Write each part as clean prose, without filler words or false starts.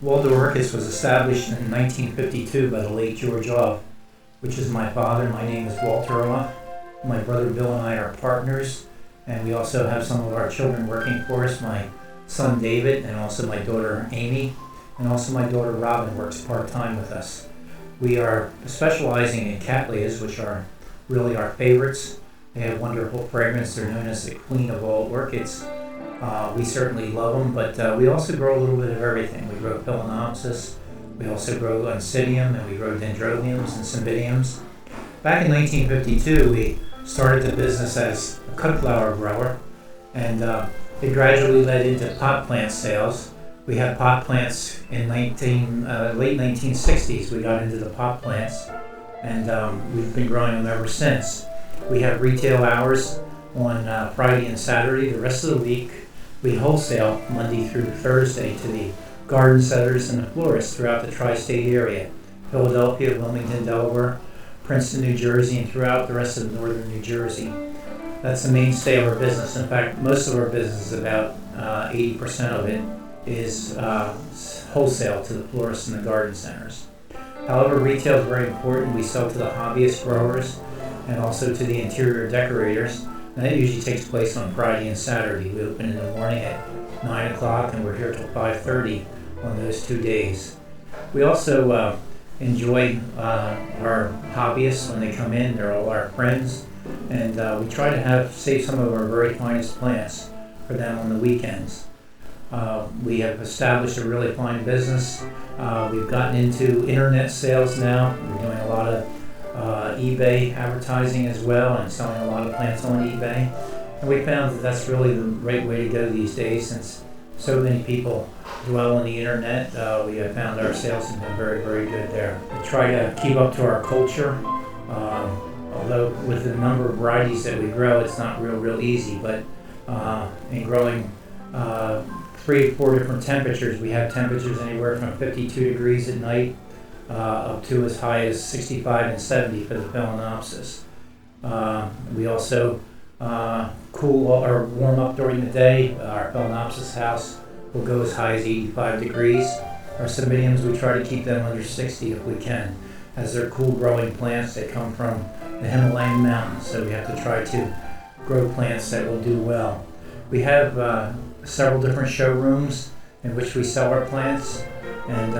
Waldor Orchids was established in 1952 by the late George Love, which is my father. My name is Walter Love. My brother Bill and I are partners, and we also have some of our children working for us. My son David, and also my daughter Amy, and also my daughter Robin works part-time with us. We are specializing in Cattleyas, which are really our favorites. They have wonderful fragrance. They're known as the queen of all orchids. We certainly love them, but we also grow a little bit of everything. We grow Phalaenopsis, we also grow Oncidium, and we grow Dendrobiums and Cymbidiums. Back in 1952, we started the business as a cut flower grower, and it gradually led into pot plant sales. We had pot plants in late 1960s. We got into the pot plants, and we've been growing them ever since. We have retail hours on Friday and Saturday. The rest of the week, we wholesale Monday through Thursday to the garden centers and the florists throughout the tri-state area: Philadelphia, Wilmington, Delaware, Princeton, New Jersey, and throughout the rest of northern New Jersey. That's the mainstay of our business. In fact, most of our business, about 80% of it, is wholesale to the florists and the garden centers. However, retail is very important. We sell to the hobbyist growers and also to the interior decorators. And that usually takes place on Friday and Saturday. We open in the morning at 9 o'clock and we're here till 5:30 on those 2 days. We also enjoy our hobbyists when they come in. They're all our friends. And we try to save some of our very finest plants for them on the weekends. We have established a really fine business. We've gotten into internet sales now. We're doing a lot of eBay advertising as well, and selling a lot of plants on eBay. And we found that that's really the right way to go these days, since so many people dwell on the internet. We have found our sales have been very, very good there. We try to keep up to our culture. Although with the number of varieties that we grow, it's not real easy, but in growing 3 or 4 different temperatures, we have temperatures anywhere from 52 degrees at night up to as high as 65 and 70 for the Phalaenopsis. We also cool or warm up during the day. Our Phalaenopsis house will go as high as 85 degrees. Our Cymbidiums, we try to keep them under 60 if we can, as they're cool growing plants that come from the Himalayan mountains, so we have to try to grow plants that will do well. We have several different showrooms in which we sell our plants, and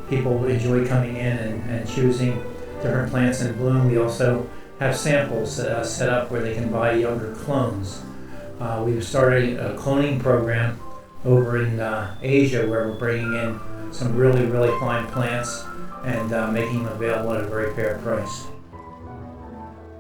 people enjoy coming in and choosing different plants in bloom. We also have samples set up where they can buy younger clones. We've started a cloning program over in Asia, where we're bringing in some really fine plants and making them available at a very fair price.